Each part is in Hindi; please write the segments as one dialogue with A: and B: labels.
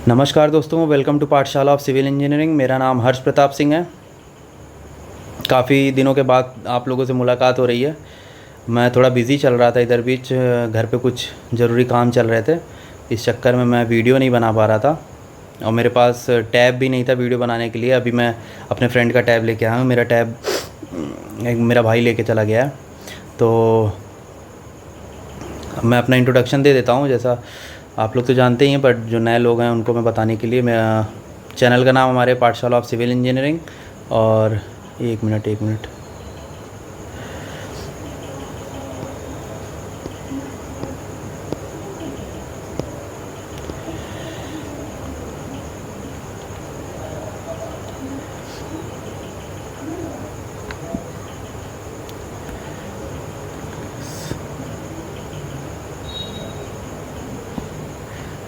A: नमस्कार दोस्तों, वेलकम टू पाठशाला ऑफ सिविल इंजीनियरिंग। मेरा नाम हर्ष प्रताप सिंह है। काफ़ी दिनों के बाद आप लोगों से मुलाकात हो रही है। मैं थोड़ा बिज़ी चल रहा था, इधर बीच घर पे कुछ ज़रूरी काम चल रहे थे, इस चक्कर में मैं वीडियो नहीं बना पा रहा था और मेरे पास टैब भी नहीं था वीडियो बनाने के लिए। अभी मैं अपने फ्रेंड का टैब लेके आया हूँ। मेरा टैब मेरा भाई लेके चला गया है, तो मैं अपना इंट्रोडक्शन दे देता हूँ। जैसा आप लोग तो जानते ही हैं, बट जो नए लोग हैं उनको मैं बताने के लिए, मैं चैनल का नाम हमारे पाठशाला ऑफ सिविल इंजीनियरिंग। और एक मिनट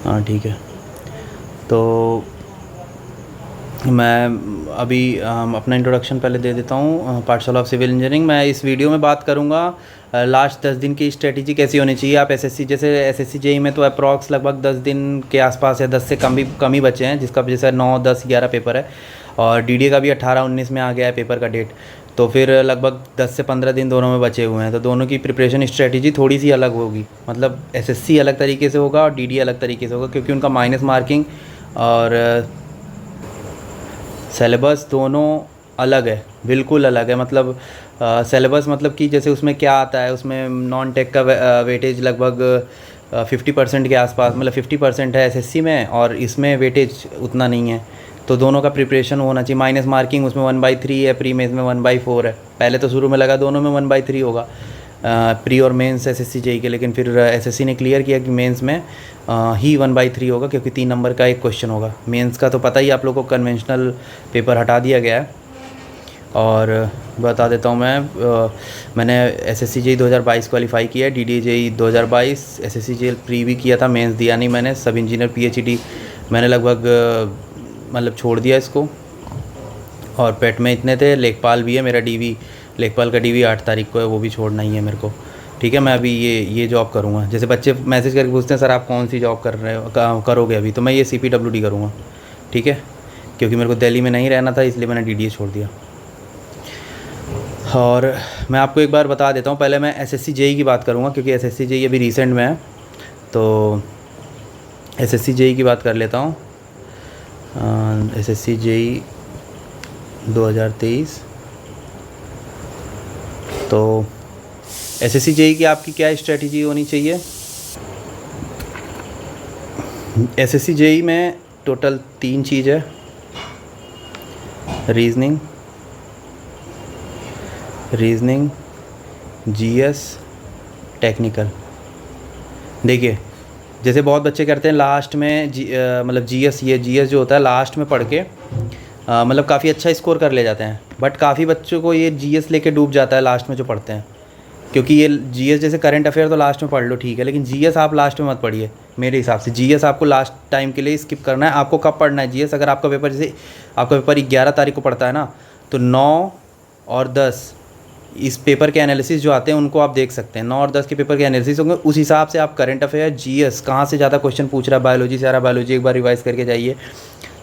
A: हाँ ठीक है। तो मैं अभी अपना इंट्रोडक्शन पहले दे देता हूँ। पाठशाला ऑफ सिविल इंजीनियरिंग, मैं इस वीडियो में बात करूँगा लास्ट 10 दिन की स्ट्रेटजी कैसी होनी चाहिए। आप एसएससी एसएससी जेई में तो अप्रॉक्स लगभग 10 दिन के आसपास है, 10 से कम ही बचे हैं, जिसका जैसे 9, 10, 11 पेपर है और डीडीए का भी 18, 19 में आ गया है पेपर का डेट। तो फिर लगभग 10 से 15 दिन दोनों में बचे हुए हैं। तो दोनों की प्रिपरेशन स्ट्रेटजी थोड़ी सी अलग होगी, मतलब एसएससी अलग तरीके से होगा और डीडीए अलग तरीके से होगा, क्योंकि उनका माइनस मार्किंग और सिलेबस दोनों अलग है, बिल्कुल अलग है। मतलब सिलेबस मतलब कि जैसे उसमें क्या आता है, उसमें नॉन टेक का वेटेज लगभग 50% के आसपास, मतलब 50% है एसएससी में और इसमें वेटेज उतना नहीं है। तो दोनों का प्रिपरेशन होना चाहिए। माइनस मार्किंग उसमें 1/3 है, प्री मेंस में 1/4 है। पहले तो शुरू में लगा दोनों में 1/3 होगा, प्री और मेंस एसएससी जेई के, लेकिन फिर एसएससी ने क्लियर किया कि मेंस में ही 1/3 होगा, क्योंकि 3 नंबर का एक क्वेश्चन होगा। मेंस का तो पता ही आप लोगों को, कन्वेंशनल पेपर हटा दिया गया है। और बता देता हूँ मैंने एसएससी जेई 2022 क्वालिफाई किया है, DDA JE 2022, SSC JE pre भी किया था, मेंस दिया नहीं मैंने। सब इंजीनियर पीएचडी मैंने लगभग मतलब छोड़ दिया इसको। और पेट में इतने थे, लेखपाल भी है मेरा, डीवी लेखपाल का डीवी 8 तारीख को है, वो भी छोड़ना ही है मेरे को। ठीक है, मैं अभी ये जॉब करूँगा। जैसे बच्चे मैसेज करके पूछते हैं सर आप कौन सी जॉब कर रहे हो, करोगे अभी, तो मैं ये CPWD करूँगा। ठीक है, क्योंकि मेरे को दिल्ली में नहीं रहना था, इसलिए मैंने डीडीए छोड़ दिया। और मैं आपको एक बार बता देता हूँ, पहले मैं एसएससी जेई की बात करूँगा, क्योंकि एसएससी जेई अभी रिसेंट में है, तो एसएससी जेई की बात कर लेता हूँ। SSC JE 2023। तो एसएससी जेई की आपकी क्या स्ट्रेटजी होनी चाहिए। एसएससी जेई में टोटल 3 चीज़ है, रीजनिंग, जीएस, टेक्निकल। देखिए, जैसे बहुत बच्चे करते हैं लास्ट में मतलब जीएस जो होता है लास्ट में पढ़ के मतलब काफ़ी अच्छा स्कोर कर ले जाते हैं, बट काफ़ी बच्चों को ये जीएस लेके डूब जाता है लास्ट में जो पढ़ते हैं। क्योंकि ये जीएस जैसे करंट अफेयर तो लास्ट में पढ़ लो, ठीक है, लेकिन जीएस आप लास्ट में मत पढ़िए। मेरे हिसाब से जीएस आपको लास्ट टाइम के लिए स्किप करना है। आपको कब पढ़ना है जीएस, अगर आपका पेपर जैसे आपका पेपर 11 तारीख को पड़ता है ना, तो 9 और 10 इस पेपर के एनालिसिस जो आते हैं उनको आप देख सकते हैं। 9 और 10 के पेपर के एनालिसिस होंगे, उस हिसाब से आप करंट अफेयर, जीएस कहाँ से ज़्यादा क्वेश्चन पूछ रहा है, बायोलॉजी से आ रहा है, बायोलॉजी एक बार रिवाइज़ करके जाइए।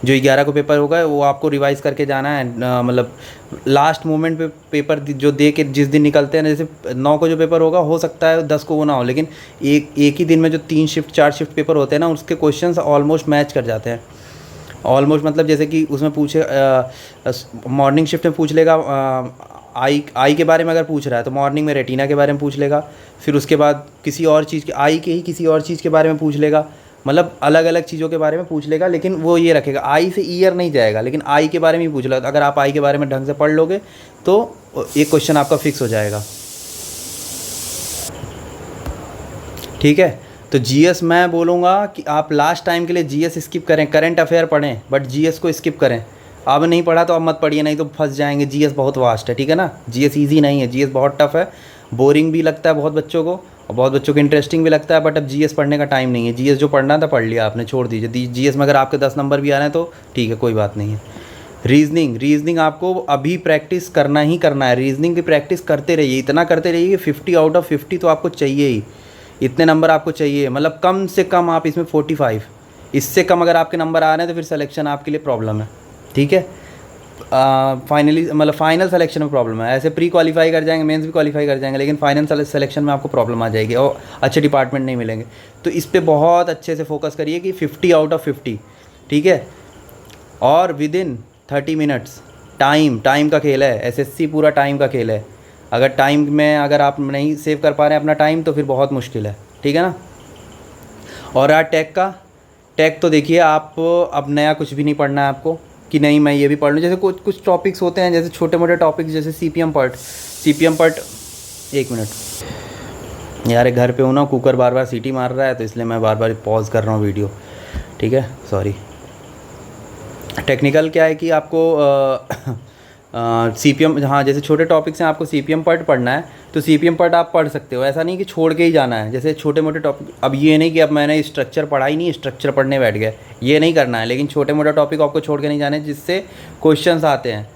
A: जो 11 को पेपर होगा वो आपको रिवाइज़ करके जाना है। मतलब लास्ट मोमेंट पे पेपर जो दे के जिस दिन निकलते हैं, जैसे 9 को जो पेपर होगा हो सकता है 10 को वो ना हो, लेकिन एक ही दिन में जो 3 शिफ्ट 4 शिफ्ट पेपर होते हैं ना, उसके क्वेश्चंस ऑलमोस्ट मैच कर जाते हैं। ऑलमोस्ट मतलब जैसे कि उसमें पूछे मॉर्निंग शिफ्ट में पूछ लेगा आई के बारे में, अगर पूछ रहा है तो मॉर्निंग में रेटिना के बारे में पूछ लेगा, फिर उसके बाद किसी और चीज़ के आई के ही किसी और चीज़ के बारे में पूछ लेगा, मतलब अलग अलग चीज़ों के बारे में पूछ लेगा। लेकिन वो ये रखेगा आई से ईयर नहीं जाएगा, लेकिन आई के बारे में ही पूछ लेगा। तो अगर आप आई के बारे में ढंग से पढ़ लोगे तो एक क्वेश्चन आपका फिक्स हो जाएगा। ठीक है, तो जीएस मैं बोलूँगा कि आप लास्ट टाइम के लिए जीएस स्किप करें, करंट अफेयर पढ़ें, बट जीएस को स्किप करें। अब नहीं पढ़ा तो अब मत पढ़िए, नहीं तो फंस जाएंगे। जीएस बहुत वास्ट है, ठीक है ना, जीएस इजी नहीं है, जीएस बहुत टफ है, बोरिंग भी लगता है बहुत बच्चों को और बहुत बच्चों को इंटरेस्टिंग भी लगता है। बट अब जीएस पढ़ने का टाइम नहीं है। जीएस जो पढ़ना था पढ़ लिया आपने, छोड़ दीजिए। जीएस में अगर आपके 10 नंबर भी आ रहे हैं तो ठीक है, कोई बात नहीं है। रीजनिंग आपको अभी प्रैक्टिस करना ही करना है। रीजनिंग की प्रैक्टिस करते रहिए, इतना करते रहिए कि 50 आउट ऑफ 50 तो आपको चाहिए ही, इतने नंबर आपको चाहिए। मतलब कम से कम आप इसमें 45 इससे कम अगर आपके नंबर आ रहे हैं तो फिर सिलेक्शन आपके लिए प्रॉब्लम है, ठीक है। फाइनली मतलब फाइनल सिलेक्शन में प्रॉब्लम है। ऐसे प्री क्वालिफाई कर जाएंगे, मेंस भी क्वालिफाई कर जाएंगे, लेकिन फाइनल सिलेक्शन में आपको प्रॉब्लम आ जाएगी और अच्छे डिपार्टमेंट नहीं मिलेंगे। तो इस पे बहुत अच्छे से फोकस करिए कि 50 आउट ऑफ 50, ठीक है। और विद इन 30 मिनट्स, टाइम का खेल है, एसएससी पूरा टाइम का खेल है। अगर टाइम में अगर आप नहीं सेव कर पा रहे हैं अपना टाइम तो फिर बहुत मुश्किल है, ठीक है ना। और यार टैग तो देखिए, आप अब नया कुछ भी नहीं पढ़ना है आपको कि नहीं मैं ये भी पढ़ लूँ। जैसे कुछ टॉपिक्स होते हैं, जैसे छोटे मोटे टॉपिक्स, जैसे सीपीएम पार्ट। एक मिनट यार, घर पे हूँ ना, कुकर बार बार सीटी मार रहा है तो इसलिए मैं बार बार पॉज कर रहा हूँ वीडियो, ठीक है, सॉरी। टेक्निकल क्या है कि आपको सीपीएम, हाँ जैसे छोटे टॉपिक्स हैं, आपको सीपीएम पार्ट पढ़ना है तो सीपीएम पार्ट आप पढ़ सकते हो। ऐसा नहीं कि छोड़ के ही जाना है। जैसे छोटे मोटे टॉपिक, अब ये नहीं कि अब मैंने स्ट्रक्चर पढ़ा ही नहीं, स्ट्रक्चर पढ़ने बैठ गया, ये नहीं करना है। लेकिन छोटे मोटे टॉपिक आपको छोड़ के नहीं जाने जिससे क्वेश्चंस आते हैं,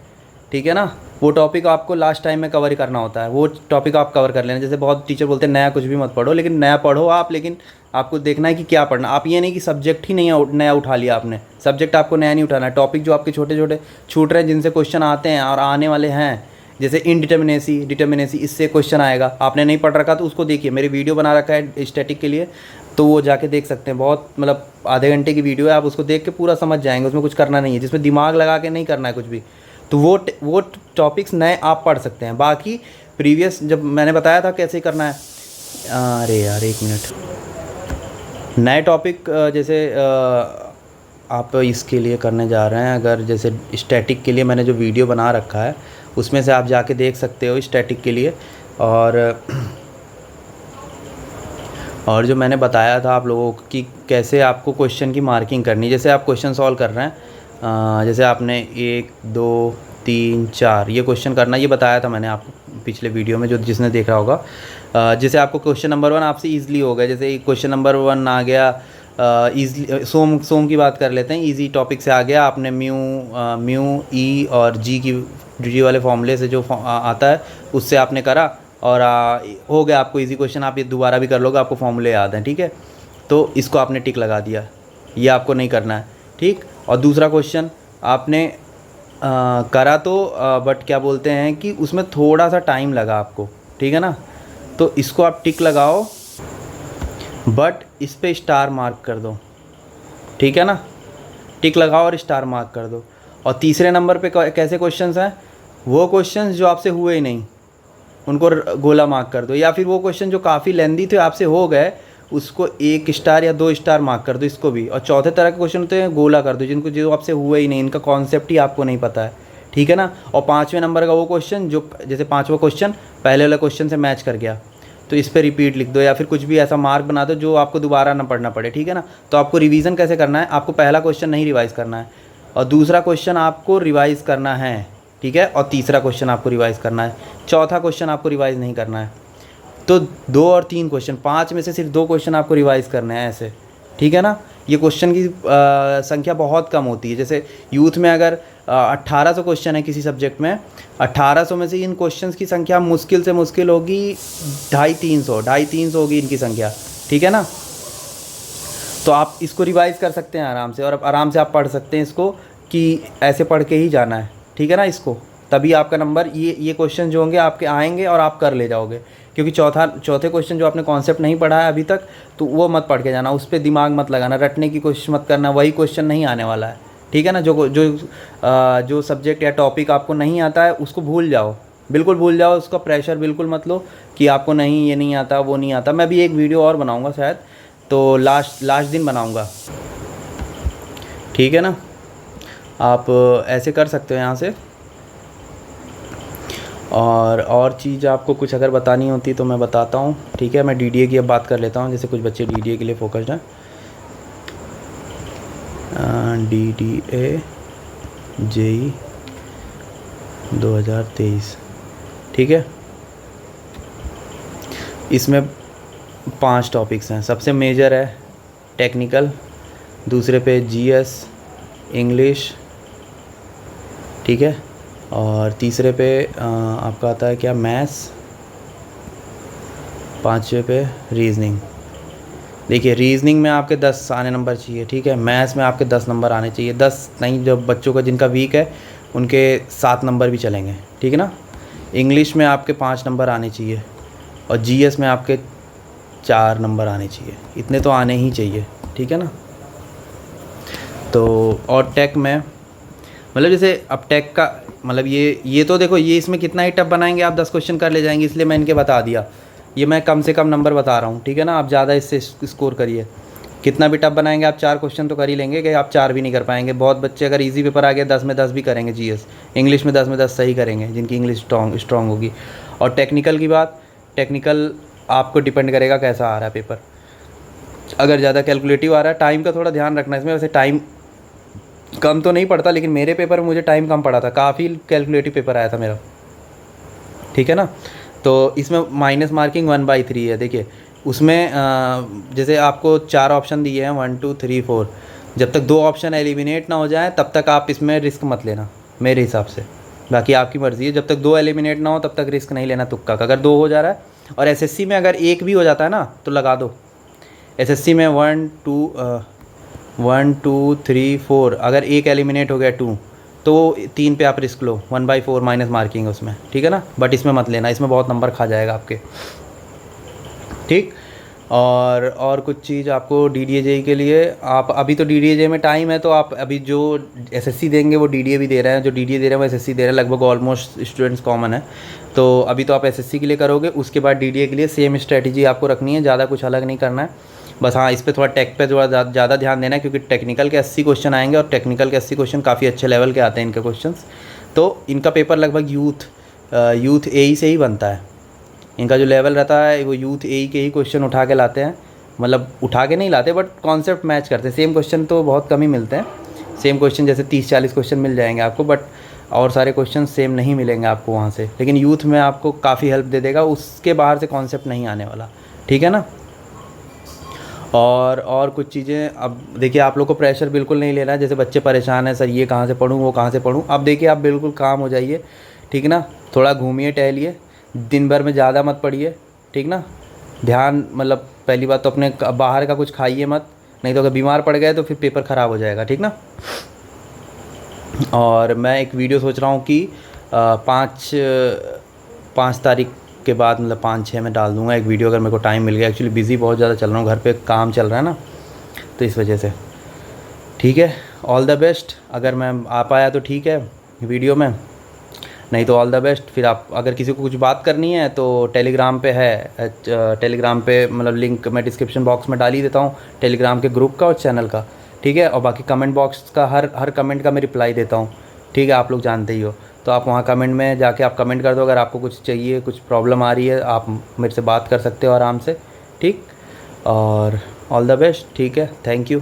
A: ठीक है ना। वो टॉपिक आपको लास्ट टाइम में कवर करना होता है, वो टॉपिक आप कवर कर लेना। जैसे बहुत टीचर बोलते हैं नया कुछ भी मत पढ़ो, लेकिन नया पढ़ो आप, लेकिन आपको देखना है कि क्या पढ़ना। आप ये नहीं कि सब्जेक्ट ही नहीं नया उठा लिया आपने, सब्जेक्ट आपको नया नहीं उठाना है। टॉपिक जो आपके छोटे छोटे छूट रहे हैं, जिनसे क्वेश्चन आते हैं और आने वाले हैं, जैसे डिटर्मिनेसी, इससे क्वेश्चन आएगा, आपने नहीं पढ़ रखा तो उसको देखिए। मेरी वीडियो बना रखा है स्टैटिक के लिए, तो वो जाके देख सकते हैं। बहुत मतलब आधे घंटे की वीडियो है, आप उसको देख के पूरा समझ जाएंगे। उसमें कुछ करना नहीं है, जिसमें दिमाग लगा के नहीं करना है कुछ भी। तो वो टॉपिक्स नए आप पढ़ सकते हैं। बाकी प्रीवियस जब मैंने बताया था कैसे करना है, अरे यार एक मिनट, नए टॉपिक जैसे आप इसके लिए करने जा रहे हैं, अगर जैसे स्टैटिक के लिए मैंने जो वीडियो बना रखा है उसमें से आप जाके देख सकते हो स्टैटिक के लिए। और जो मैंने बताया था आप लोगों को कि कैसे आपको क्वेश्चन की मार्किंग करनी। जैसे आप क्वेश्चन सॉल्व कर रहे हैं, जैसे आपने 1 2 3 4 ये क्वेश्चन करना, ये बताया था मैंने आपको पिछले वीडियो में, जो जिसने देखा होगा। जैसे आपको क्वेश्चन नंबर 1 आपसे ईज़िली हो गया, जैसे क्वेश्चन नंबर 1 आ गया ईज़िली, सोम की बात कर लेते हैं, इजी टॉपिक से आ गया। आपने म्यू ई और जी वाले फॉर्मूले से जो आता है उससे आपने करा और हो गया आपको इजी क्वेश्चन। आप ये दोबारा भी कर लोगे, आपको फॉर्मूले याद हैं, ठीक है। तो इसको आपने टिक लगा दिया, ये आपको नहीं करना है, ठीक। और दूसरा क्वेश्चन आपने करा तो बट क्या बोलते हैं कि उसमें थोड़ा सा टाइम लगा आपको, ठीक है ना। तो इसको आप टिक लगाओ, बट इस पे स्टार मार्क कर दो, ठीक है ना। टिक लगाओ और स्टार मार्क कर दो। और तीसरे नंबर पे कैसे क्वेश्चंस हैं, वो क्वेश्चंस जो आपसे हुए ही नहीं उनको गोला मार्क कर दो, या फिर वो क्वेश्चन जो काफ़ी लेंदी थे आपसे हो गए उसको 1 स्टार या 2 स्टार मार्क कर दो, इसको भी। और चौथे तरह के क्वेश्चन होते हैं गोला कर दो, जिनको जो आपसे हुए ही नहीं, इनका कॉन्सेप्ट ही आपको नहीं पता है, ठीक है ना। और 5वें नंबर का वो क्वेश्चन जो जैसे 5वां क्वेश्चन पहले वाले क्वेश्चन से मैच कर गया, तो इस पर रिपीट लिख दो या फिर कुछ भी ऐसा मार्क बना दो जो आपको दोबारा ना पढ़ना पड़े, ठीक है ना। तो आपको रिवीजन कैसे करना है, आपको पहला क्वेश्चन नहीं रिवाइज़ करना है और दूसरा क्वेश्चन आपको रिवाइज़ करना है, ठीक है। और तीसरा क्वेश्चन आपको रिवाइज़ करना है, चौथा क्वेश्चन आपको रिवाइज़ नहीं करना है। तो 2 और 3 क्वेश्चन, 5 में से सिर्फ 2 क्वेश्चन आपको रिवाइज़ करने हैं ऐसे, ठीक है ना। ये क्वेश्चन की संख्या बहुत कम होती है। जैसे यूथ में अगर 1800 क्वेश्चन है किसी सब्जेक्ट में, 1800 में से इन क्वेश्चंस की संख्या मुश्किल से मुश्किल होगी 250-300 होगी इनकी संख्या, ठीक है ना। तो आप इसको रिवाइज़ कर सकते हैं आराम से, और आराम से आप पढ़ सकते हैं इसको कि ऐसे पढ़ के ही जाना है, ठीक है ना। इसको तभी आपका नंबर ये क्वेश्चन जो होंगे आपके आएंगे और आप कर ले जाओगे। क्योंकि चौथे क्वेश्चन जो आपने कॉन्सेप्ट नहीं पढ़ा है अभी तक, तो वो मत पढ़ के जाना, उस पर दिमाग मत लगाना, रटने की कोशिश मत करना, वही क्वेश्चन नहीं आने वाला है, ठीक है ना। जो सब्जेक्ट या टॉपिक आपको नहीं आता है उसको भूल जाओ, बिल्कुल भूल जाओ। उसका प्रेशर बिल्कुल मत लो कि आपको नहीं, ये नहीं आता, वो नहीं आता। मैं भी एक वीडियो और बनाऊँगा शायद, तो लास्ट दिन बनाऊँगा, ठीक है ना। आप ऐसे कर सकते हो यहाँ से। और चीज़ आपको कुछ अगर बतानी होती तो मैं बताता हूँ, ठीक है। मैं डीडीए की अब बात कर लेता हूँ, जैसे कुछ बच्चे डीडीए के लिए फोकस्ड हैं। डीडीए जेई 2023, ठीक है। इसमें 5 टॉपिक्स हैं। सबसे मेजर है टेक्निकल, दूसरे पे जीएस इंग्लिश, ठीक है। और तीसरे पे आपका आता है क्या, मैथ्स। 5वें पे रीजनिंग। देखिए रीजनिंग में आपके 10 आने नंबर चाहिए, ठीक है। मैथ्स में आपके 10 नंबर आने चाहिए, 10 नहीं, जो बच्चों का जिनका वीक है उनके 7 नंबर भी चलेंगे, ठीक है ना। इंग्लिश में आपके 5 नंबर आने चाहिए और जीएस में आपके 4 नंबर आने चाहिए, इतने तो आने ही चाहिए, ठीक है ना। तो और टेक में मतलब जैसे अब टेक का मतलब ये तो देखो, ये इसमें कितना ही टफ बनाएंगे आप 10 क्वेश्चन कर ले जाएंगे, इसलिए मैं इनके बता दिया। ये मैं कम से कम नंबर बता रहा हूँ, ठीक है ना। आप ज़्यादा इससे स्कोर करिए, कितना भी टफ बनाएंगे आप 4 क्वेश्चन तो कर ही लेंगे, कि आप 4 भी नहीं कर पाएंगे। बहुत बच्चे अगर इजी पेपर आ गया 10 में 10 भी करेंगे जीएस, इंग्लिश में 10 में 10 सही करेंगे जिनकी इंग्लिश स्ट्रॉन्ग होगी। और टेक्निकल की बात, टेक्निकल आपको डिपेंड करेगा कैसा आ रहा है पेपर। अगर ज़्यादा कैलकुलेटिव आ रहा है, टाइम का थोड़ा ध्यान रखना इसमें। वैसे टाइम कम तो नहीं पड़ता, लेकिन मेरे पेपर में मुझे टाइम कम पड़ा था, काफ़ी कैलकुलेटिव पेपर आया था मेरा, ठीक है ना। तो इसमें माइनस मार्किंग 1/3 है। देखिए उसमें जैसे आपको 4 ऑप्शन दिए हैं 1 2 3 4, जब तक 2 ऑप्शन एलिमिनेट ना हो जाए तब तक आप इसमें रिस्क मत लेना मेरे हिसाब से। बाकी आपकी मर्ज़ी है, जब तक 2 एलिमिनेट ना हो तब तक रिस्क नहीं लेना तुक्का का। अगर 2 हो जा रहा है, और एसएससी में अगर 1 भी हो जाता है ना तो लगा दो। एसएससी में 1 2 3 4, अगर 1 एलिमिनेट हो गया 2, तो 3 पे आप रिस्क लो, 1/4 माइनस मार्किंग है उसमें, ठीक है ना। बट इसमें मत लेना, इसमें बहुत नंबर खा जाएगा आपके, ठीक। और कुछ चीज़ आपको डीडीए के लिए, आप अभी तो डीडीए में टाइम है, तो आप अभी जो एसएससी देंगे वो डीडीए भी दे रहे हैं, जो डीडीए दे रहे हैं वो एसएससी दे रहे हैं, लगभग ऑलमोस्ट स्टूडेंट्स कॉमन है। तो अभी तो आप एसएससी के लिए करोगे, उसके बाद डीडीए के लिए सेम स्ट्रेटजी आपको रखनी है, ज़्यादा कुछ अलग नहीं करना है बस। हाँ, इस पर थोड़ा टेक पे थोड़ा ज़्यादा ध्यान देना है, क्योंकि टेक्निकल के 80 क्वेश्चन आएंगे, और टेक्निकल के 80 क्वेश्चन काफ़ी अच्छे लेवल के आते हैं इनके क्वेश्चंस। तो इनका पेपर लगभग यूथ एई से ही बनता है। इनका जो लेवल रहता है वो यूथ एई के ही क्वेश्चन उठा के लाते हैं, मतलब उठा के नहीं लाते बट कॉन्सेप्ट मैच करते हैं। सेम क्वेश्चन तो बहुत कम ही मिलते हैं, सेम क्वेश्चन जैसे 30-40 क्वेश्चन मिल जाएंगे आपको, बट और सारे क्वेश्चन सेम नहीं मिलेंगे आपको वहाँ से। लेकिन यूथ में आपको काफ़ी हेल्प दे देगा, उसके बाहर से कॉन्सेप्ट नहीं आने वाला, ठीक है ना। और कुछ चीज़ें, अब देखिए आप लोग को प्रेशर बिल्कुल नहीं लेना है। जैसे बच्चे परेशान हैं, सर ये कहाँ से पढ़ूँ वो कहाँ से पढ़ूँ, अब देखिए आप बिल्कुल काम हो जाइए, ठीक ना। थोड़ा घूमिए टहलिए, दिन भर में ज़्यादा मत पढ़िए, ठीक ना। ध्यान मतलब पहली बात तो अपने बाहर का कुछ खाइए मत, नहीं तो अगर बीमार पड़ गए तो फिर पेपर ख़राब हो जाएगा, ठीक ना। और मैं एक वीडियो सोच रहा हूँ कि 5 तारीख के बाद, मतलब 5-6 में डाल दूँगा एक वीडियो, अगर मेरे को टाइम मिल गया। एक्चुअली बिज़ी बहुत ज़्यादा चल रहा हूँ, घर पे काम चल रहा है ना, तो इस वजह से, ठीक है। ऑल द बेस्ट, अगर मैं आ पाया तो ठीक है वीडियो में, नहीं तो ऑल द बेस्ट। फिर आप अगर किसी को कुछ बात करनी है तो टेलीग्राम पे है, टेलीग्राम पे मतलब लिंक मैं डिस्क्रिप्शन बॉक्स में डाल ही देता हूँ, टेलीग्राम के ग्रुप का और चैनल का, ठीक है। और बाकी कमेंट बॉक्स का हर कमेंट का मैं रिप्लाई देता हूँ, ठीक है, आप लोग जानते ही हो। तो आप वहाँ कमेंट में जाके आप कमेंट कर दो, अगर आपको कुछ चाहिए, कुछ प्रॉब्लम आ रही है, आप मेरे से बात कर सकते हो आराम से, ठीक। और ऑल द बेस्ट, ठीक है, थैंक यू।